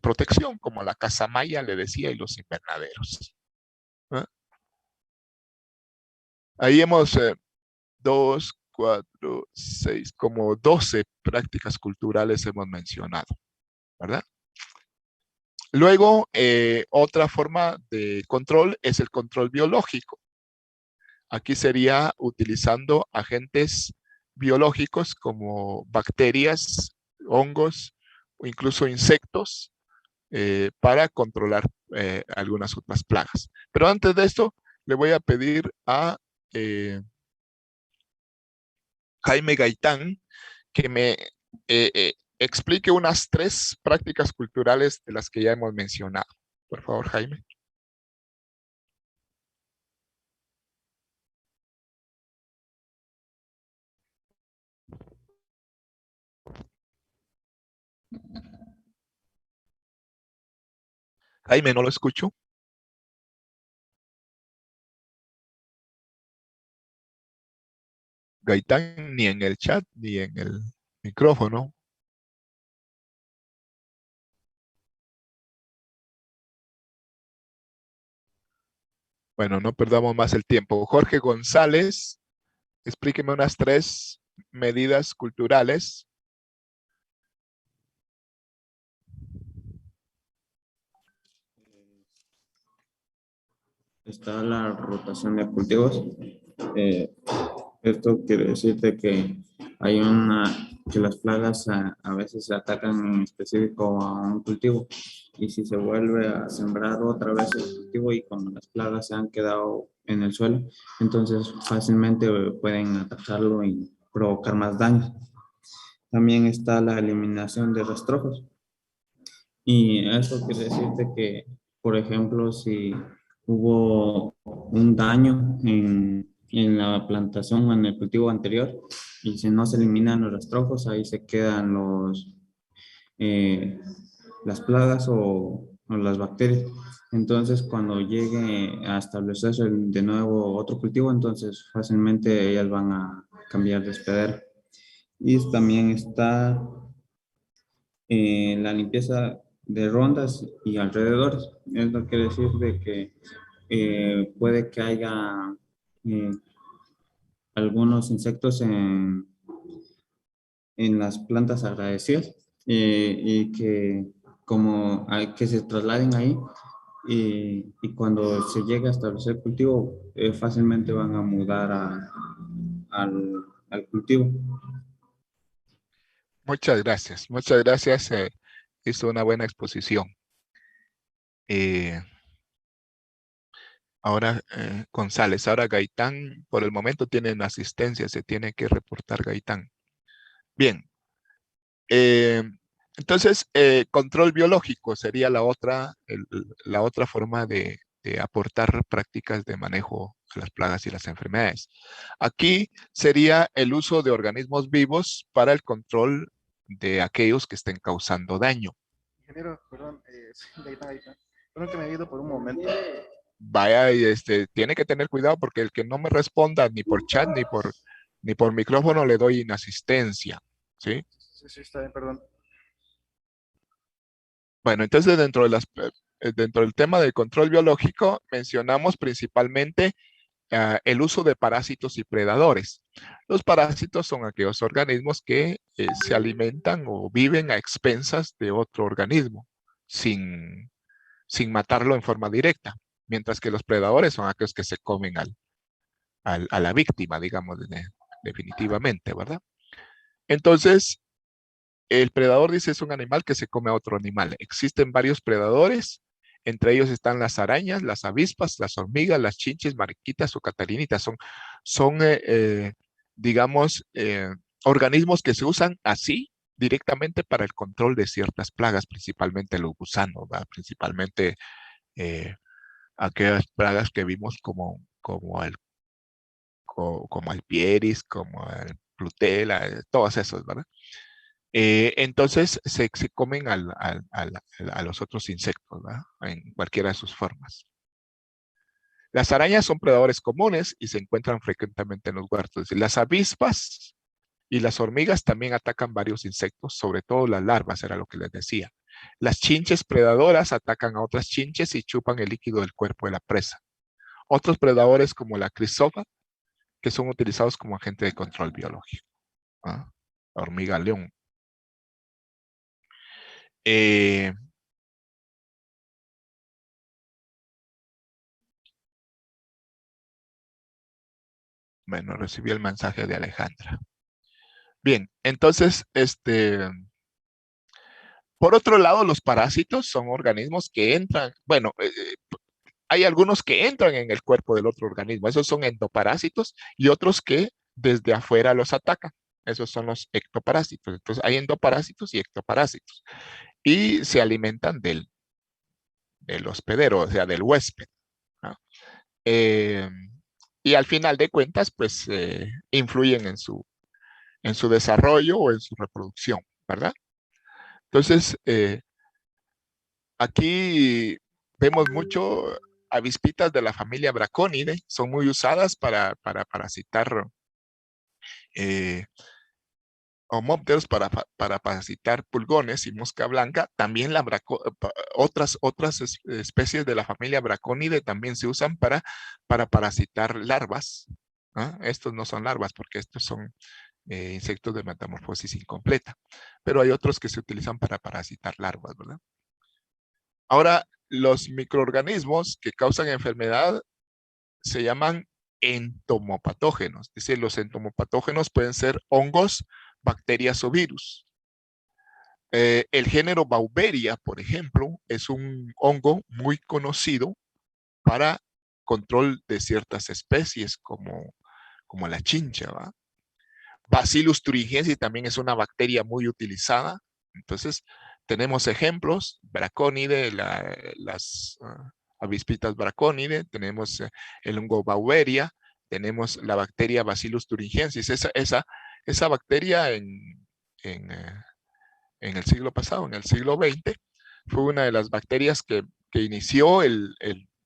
protección, como la casamaya, le decía, y los invernaderos. ¿Ah? Ahí hemos 2, 4, 6, como 12 prácticas culturales hemos mencionado, ¿verdad? Luego, otra forma de control es el control biológico. Aquí sería utilizando agentes biológicos como bacterias, hongos o incluso insectos para controlar algunas otras plagas. Pero antes de esto, le voy a pedir a Jaime Gaitán que me explique unas 3 prácticas culturales de las que ya hemos mencionado. Por favor, Jaime. Jaime, no lo escucho. Gaitán, ni en el chat, ni en el micrófono. Bueno, no perdamos más el tiempo. Jorge González, explíqueme unas 3 medidas culturales. Está la rotación de cultivos. Esto quiere decir de que hay que las plagas a veces atacan en específico a un cultivo y si se vuelve a sembrar otra vez el cultivo y cuando las plagas se han quedado en el suelo, entonces fácilmente pueden atacarlo y provocar más daño. También está la eliminación de rastrojos y eso quiere decir de que, por ejemplo, si hubo un daño en la plantación o en el cultivo anterior, y si no se eliminan los rastrojos, ahí se quedan las plagas o las bacterias. Entonces, cuando llegue a establecerse de nuevo otro cultivo, entonces fácilmente ellas van a cambiar de hospedero. Y también está la limpieza de rondas y alrededores. Esto quiere decir de que puede que haya eh, algunos insectos en las plantas agradecidas y que como hay que se trasladen ahí y cuando se llega a establecer cultivo fácilmente van a mudar al cultivo. Muchas gracias, muchas gracias. Hizo una buena exposición. Eh, Ahora, González, ahora Gaitán, por el momento tienen asistencia, se tiene que reportar Gaitán. Bien, eh, entonces, control biológico sería la otra forma de aportar prácticas de manejo a las plagas y las enfermedades. Aquí sería el uso de organismos vivos para el control de aquellos que estén causando daño. Ingeniero, perdón, sí, Gaitán. Perdón que me he ido por un momento. Vaya, y tiene que tener cuidado porque el que no me responda ni por chat ni por micrófono le doy inasistencia, ¿sí? Sí, está bien, perdón. Bueno, entonces dentro del tema del control biológico mencionamos principalmente el uso de parásitos y predadores. Los parásitos son aquellos organismos que se alimentan o viven a expensas de otro organismo sin matarlo en forma directa, mientras que los predadores son aquellos que se comen a la víctima, digamos, definitivamente, ¿verdad? Entonces, el predador, dice, es un animal que se come a otro animal. Existen varios predadores, entre ellos están las arañas, las avispas, las hormigas, las chinches, mariquitas o catalinitas. Son digamos, organismos que se usan así directamente para el control de ciertas plagas, principalmente los gusanos, ¿verdad? Principalmente aquellas plagas que vimos como el Pieris, como el Plutela, todos esos, ¿verdad? Entonces se comen a los otros insectos, ¿verdad? En cualquiera de sus formas. Las arañas son predadores comunes y se encuentran frecuentemente en los huertos. Las avispas y las hormigas también atacan varios insectos, sobre todo las larvas, era lo que les decía. Las chinches predadoras atacan a otras chinches y chupan el líquido del cuerpo de la presa. Otros predadores como la crisófa, que son utilizados como agente de control biológico. ¿Ah? La hormiga león. Bueno, recibí el mensaje de Alejandra. Bien, entonces, por otro lado, los parásitos son organismos que entran, bueno, hay algunos que entran en el cuerpo del otro organismo. Esos son endoparásitos y otros que desde afuera los atacan. Esos son los ectoparásitos. Entonces, hay endoparásitos y ectoparásitos. Y se alimentan del hospedero, o sea, del huésped, ¿no? Y al final de cuentas, pues, influyen en su desarrollo o en su reproducción, ¿verdad? Entonces, aquí vemos mucho avispitas de la familia Braconidae, son muy usadas para parasitar homópteros, para parasitar pulgones y mosca blanca. También otras especies de la familia Braconidae también se usan para parasitar larvas, ¿no? Estos no son larvas porque estos son insectos de metamorfosis incompleta, pero hay otros que se utilizan para parasitar larvas, ¿verdad? Ahora, los microorganismos que causan enfermedad se llaman entomopatógenos. Es decir, los entomopatógenos pueden ser hongos, bacterias o virus. El género Bauberia, por ejemplo, es un hongo muy conocido para control de ciertas especies como la chincha, ¿va? Bacillus thuringiensis también es una bacteria muy utilizada. Entonces, tenemos ejemplos, Braconidae, las avispitas Braconidae, tenemos el hongo Bauberia, tenemos la bacteria Bacillus thuringiensis. Esa Esa bacteria en el siglo pasado, en el siglo XX, fue una de las bacterias que inició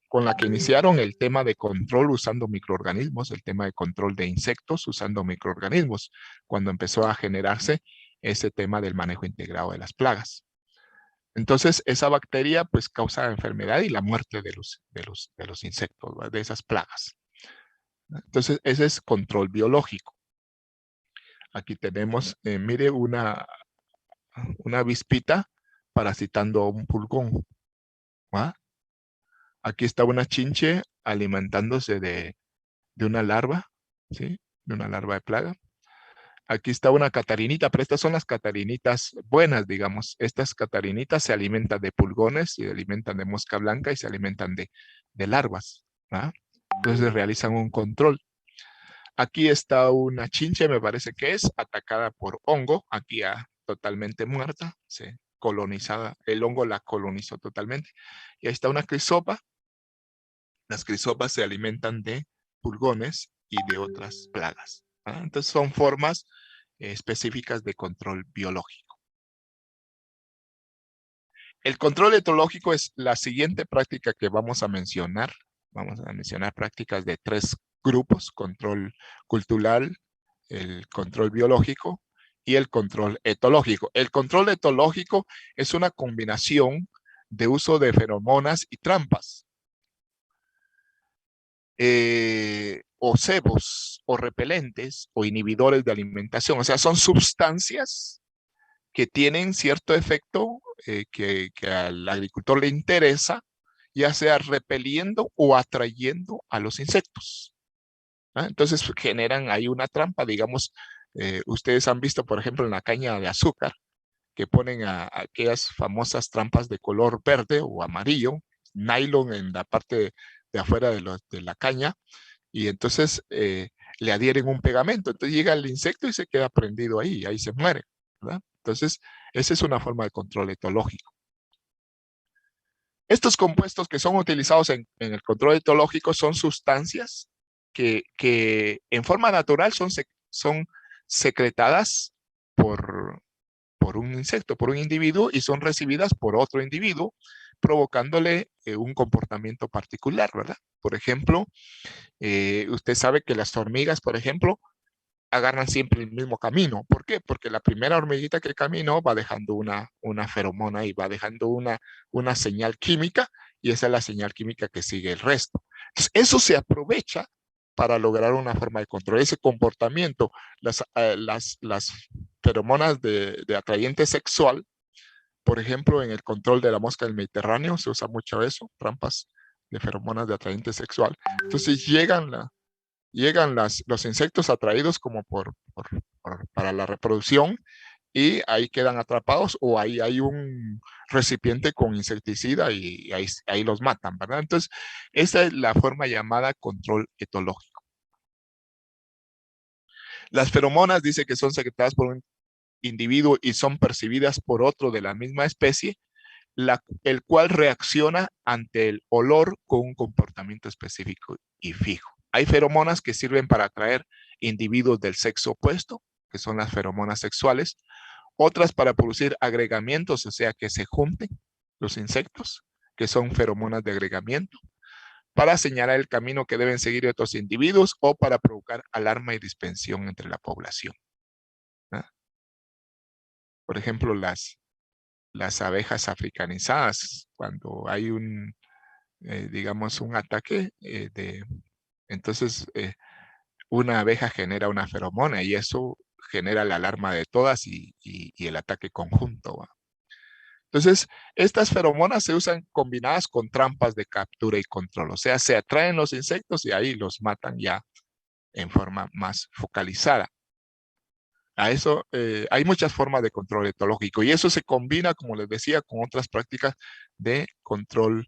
con la que iniciaron el tema de control usando microorganismos, el tema de control de insectos usando microorganismos, cuando empezó a generarse ese tema del manejo integrado de las plagas. Entonces, esa bacteria pues causa enfermedad y la muerte de los insectos, ¿verdad? De esas plagas. Entonces, ese es control biológico. Aquí tenemos, mire, una avispita parasitando a un pulgón. ¿Va? Aquí está una chinche alimentándose de una larva, ¿sí? De una larva de plaga. Aquí está una catarinita, pero estas son las catarinitas buenas, digamos. Estas catarinitas se alimentan de pulgones, se alimentan de mosca blanca y se alimentan de larvas. ¿Va? Entonces realizan un control. Aquí está una chinche, me parece que es, atacada por hongo. Aquí ya totalmente muerta, colonizada. El hongo la colonizó totalmente. Y ahí está una crisopa. Las crisopas se alimentan de pulgones y de otras plagas. ¿Ah? Entonces son formas específicas de control biológico. El control etológico es la siguiente práctica que vamos a mencionar. Vamos a mencionar prácticas de 3 grupos: control cultural, el control biológico y el control etológico. El control etológico es una combinación de uso de feromonas y trampas. O cebos, o repelentes, o inhibidores de alimentación. O sea, son sustancias que tienen cierto efecto que al agricultor le interesa, ya sea repeliendo o atrayendo a los insectos. ¿Ah? Entonces generan ahí una trampa, digamos, ustedes han visto, por ejemplo, en la caña de azúcar, que ponen aquellas famosas trampas de color verde o amarillo, nylon en la parte de afuera de la caña, y entonces le adhieren un pegamento. Entonces llega el insecto y se queda prendido ahí se muere, ¿verdad? Entonces, esa es una forma de control etológico. Estos compuestos que son utilizados en el control etológico son sustancias que en forma natural son secretadas por un insecto, por un individuo, y son recibidas por otro individuo, provocándole un comportamiento particular, ¿verdad? Por ejemplo, usted sabe que las hormigas, por ejemplo, agarran siempre el mismo camino. ¿Por qué? Porque la primera hormiguita que caminó va dejando una feromona y va dejando una señal química, y esa es la señal química que sigue el resto. Entonces, eso se aprovecha para lograr una forma de control. Ese comportamiento, las feromonas de atrayente sexual, por ejemplo, en el control de la mosca del Mediterráneo se usa mucho eso, trampas de feromonas de atrayente sexual. Entonces llegan los insectos atraídos como para la reproducción, y ahí quedan atrapados, o ahí hay un recipiente con insecticida y ahí los matan, ¿verdad? Entonces, esa es la forma llamada control etológico. Las feromonas dice que son secretadas por un individuo y son percibidas por otro de la misma especie, el cual reacciona ante el olor con un comportamiento específico y fijo. Hay feromonas que sirven para atraer individuos del sexo opuesto, que son las feromonas sexuales. Otras para producir agregamientos, o sea, que se junten los insectos, que son feromonas de agregamiento. Para señalar el camino que deben seguir otros individuos, o para provocar alarma y dispersión entre la población. ¿Ah? Por ejemplo, las abejas africanizadas, cuando hay digamos, un ataque entonces una abeja genera una feromona, y eso genera la alarma de todas y el ataque conjunto, ¿va? Entonces, estas feromonas se usan combinadas con trampas de captura y control. O sea, se atraen los insectos y ahí los matan ya en forma más focalizada. A eso hay muchas formas de control etológico, y eso se combina, como les decía, con otras prácticas de control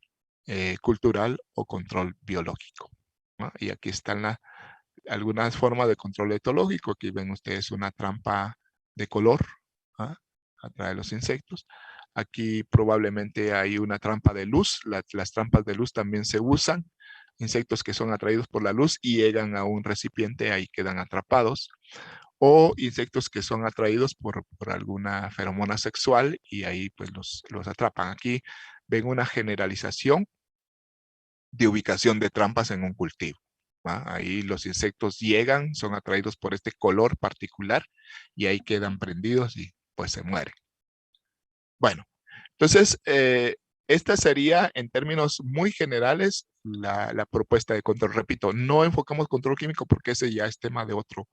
cultural o control biológico, ¿no? Y aquí están algunas formas de control etológico. Aquí ven ustedes una trampa de color, ¿ah? Atrae los insectos. Aquí probablemente hay una trampa de luz. Las trampas de luz también se usan. Insectos que son atraídos por la luz y llegan a un recipiente, ahí quedan atrapados. o insectos que son atraídos por alguna feromona sexual y ahí pues los atrapan. Aquí ven una generalización de ubicación de trampas en un cultivo. ¿Va? Ahí los insectos llegan, son atraídos por este color particular y ahí quedan prendidos y pues se mueren. Bueno, entonces esta sería en términos muy generales la propuesta de control. Repito, no enfocamos control químico porque ese ya es tema de otro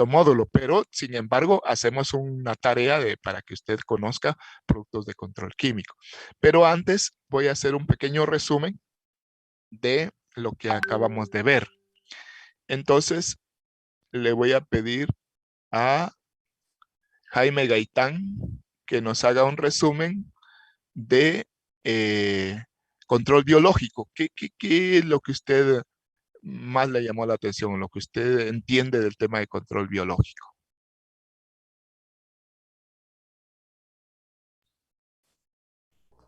módulo, pero sin embargo hacemos una tarea para que usted conozca productos de control químico. Pero antes voy a hacer un pequeño resumen de lo que acabamos de ver. Entonces, le voy a pedir a Jaime Gaitán que nos haga un resumen de control biológico. ¿Qué es lo que usted más le llamó la atención, lo que usted entiende del tema de control biológico?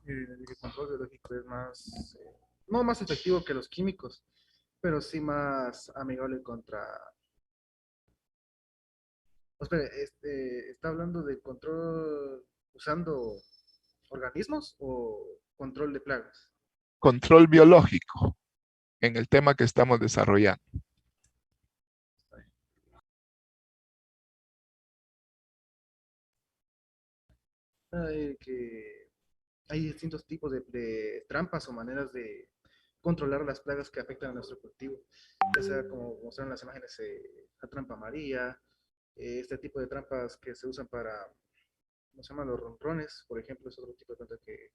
El control biológico es más, no más efectivo que los químicos, pero sí más amigable contra... Oh, espere, ¿está hablando de control usando organismos o control de plagas? Control biológico en el tema que estamos desarrollando. Que hay distintos tipos de trampas o maneras de controlar las plagas que afectan a nuestro cultivo, ya sea como mostraron las imágenes, la trampa María, este tipo de trampas que se usan para, ¿cómo se llaman? Los ronrones, por ejemplo, es otro tipo de trampa que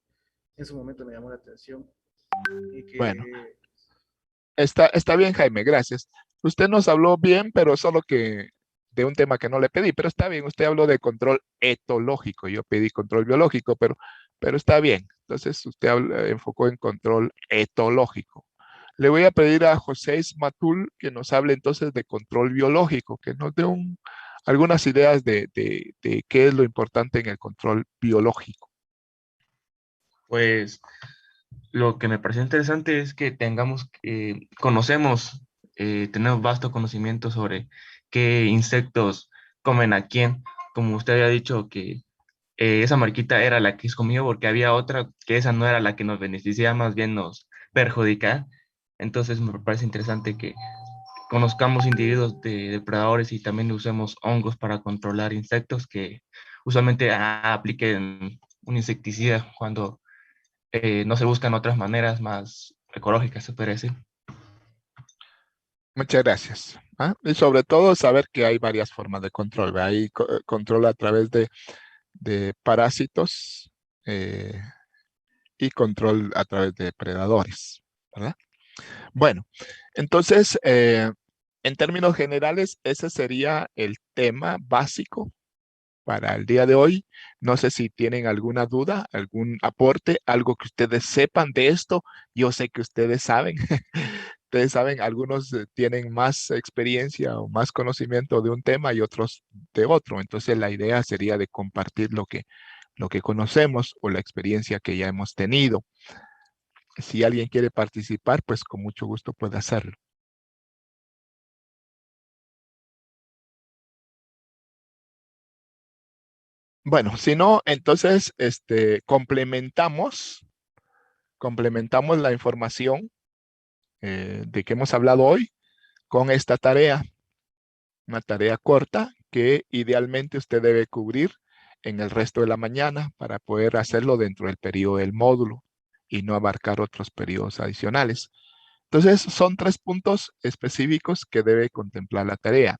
en su momento me llamó la atención y Bueno, que... está bien, Jaime, gracias. Usted nos habló bien, pero solo que de un tema que no le pedí, pero está bien, usted habló de control etológico, yo pedí control biológico, pero está bien. Entonces usted enfocó en control etológico. Le voy a pedir a José Ismatul que nos hable entonces de control biológico, que nos dé algunas ideas de qué es lo importante en el control biológico. Pues lo que me pareció interesante es que tenemos vasto conocimiento sobre qué insectos comen a quién. Como usted había dicho que esa marquita era la que es comido porque había otra que esa no era la que nos beneficiaba, más bien nos perjudica. Entonces me parece interesante que conozcamos individuos de depredadores y también usemos hongos para controlar insectos que usualmente apliquen un insecticida cuando no se buscan otras maneras más ecológicas, se puede decir. Muchas gracias. ¿Ah? Y sobre todo saber que hay varias formas de control. ¿Ve? Hay control a través de parásitos y control a través de predadores, ¿verdad? Bueno, entonces, en términos generales, ese sería el tema básico para el día de hoy. No sé si tienen alguna duda, algún aporte, algo que ustedes sepan de esto. Yo sé que ustedes saben. Ustedes saben, algunos tienen más experiencia o más conocimiento de un tema y otros de otro. Entonces, la idea sería de compartir lo que conocemos o la experiencia que ya hemos tenido. Si alguien quiere participar, pues con mucho gusto puede hacerlo. Bueno, si no, entonces complementamos la información de que hemos hablado hoy con esta tarea, una tarea corta que idealmente usted debe cubrir en el resto de la mañana para poder hacerlo dentro del periodo del módulo y no abarcar otros periodos adicionales. Entonces, son 3 puntos específicos que debe contemplar la tarea.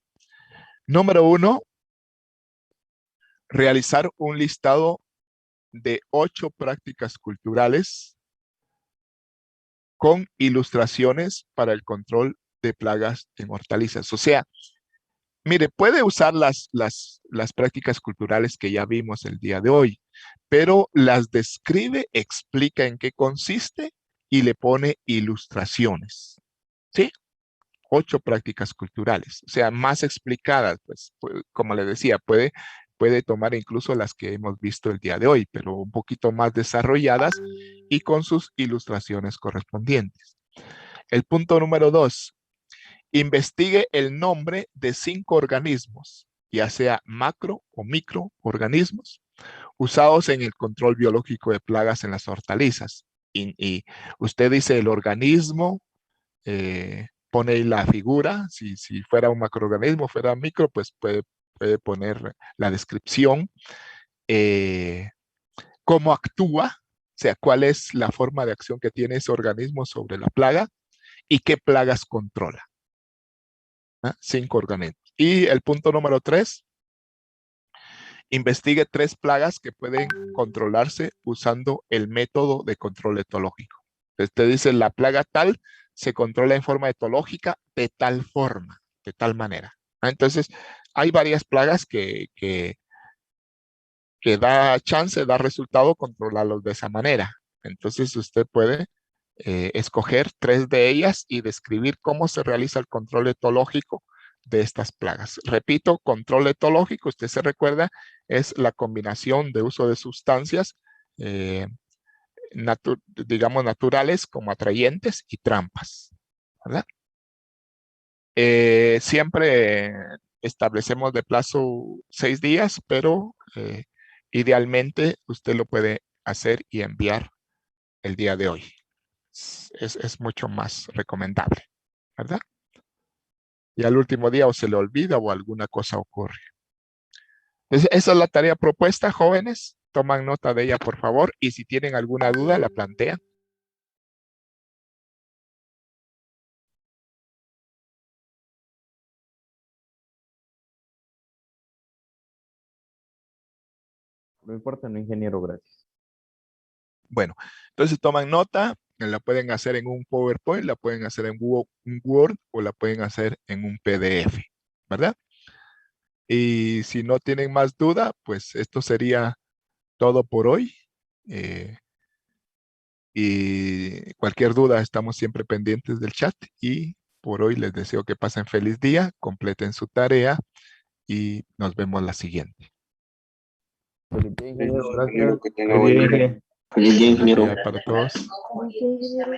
Número 1, realizar un listado de 8 prácticas culturales con ilustraciones para el control de plagas en hortalizas. O sea, mire, puede usar las prácticas culturales que ya vimos el día de hoy, pero las describe, explica en qué consiste y le pone ilustraciones. ¿Sí? 8 prácticas culturales, o sea, más explicadas, pues, como le decía, puede tomar incluso las que hemos visto el día de hoy, pero un poquito más desarrolladas y con sus ilustraciones correspondientes. El punto número 2, investigue el nombre de 5 organismos ya sea macro o microorganismos, usados en el control biológico de plagas en las hortalizas. Y usted dice el organismo, pone ahí la figura, si fuera un macroorganismo, fuera micro, pues puede poner la descripción, cómo actúa, o sea, cuál es la forma de acción que tiene ese organismo sobre la plaga y qué plagas controla. 5 organismos. Y el punto número 3, investigue 3 plagas que pueden controlarse usando el método de control etológico. Te dice la plaga tal se controla en forma etológica de tal forma, de tal manera. Entonces, hay varias plagas que da chance, da resultado controlarlos de esa manera. Entonces, usted puede escoger 3 de ellas y describir cómo se realiza el control etológico de estas plagas. Repito, control etológico, usted se recuerda, es la combinación de uso de sustancias, digamos, naturales como atrayentes y trampas, ¿verdad? Siempre establecemos de plazo 6 días, pero idealmente usted lo puede hacer y enviar el día de hoy. Es mucho más recomendable, ¿verdad? Y al último día o se le olvida o alguna cosa ocurre. Entonces, esa es la tarea propuesta, jóvenes. Toman nota de ella, por favor. Y si tienen alguna duda, la plantean. No importa, no, ingeniero, gracias. Bueno, entonces toman nota. La pueden hacer en un PowerPoint, la pueden hacer en un Word o la pueden hacer en un PDF, ¿verdad? Y si no tienen más duda, pues esto sería todo por hoy. Y cualquier duda, estamos siempre pendientes del chat. Y por hoy les deseo que pasen feliz día, completen su tarea y nos vemos la siguiente. Feliz día, ingeniero, gracias. Que tenga buen día. Feliz día, ingeniero. Para todos. Ok, ingeniero.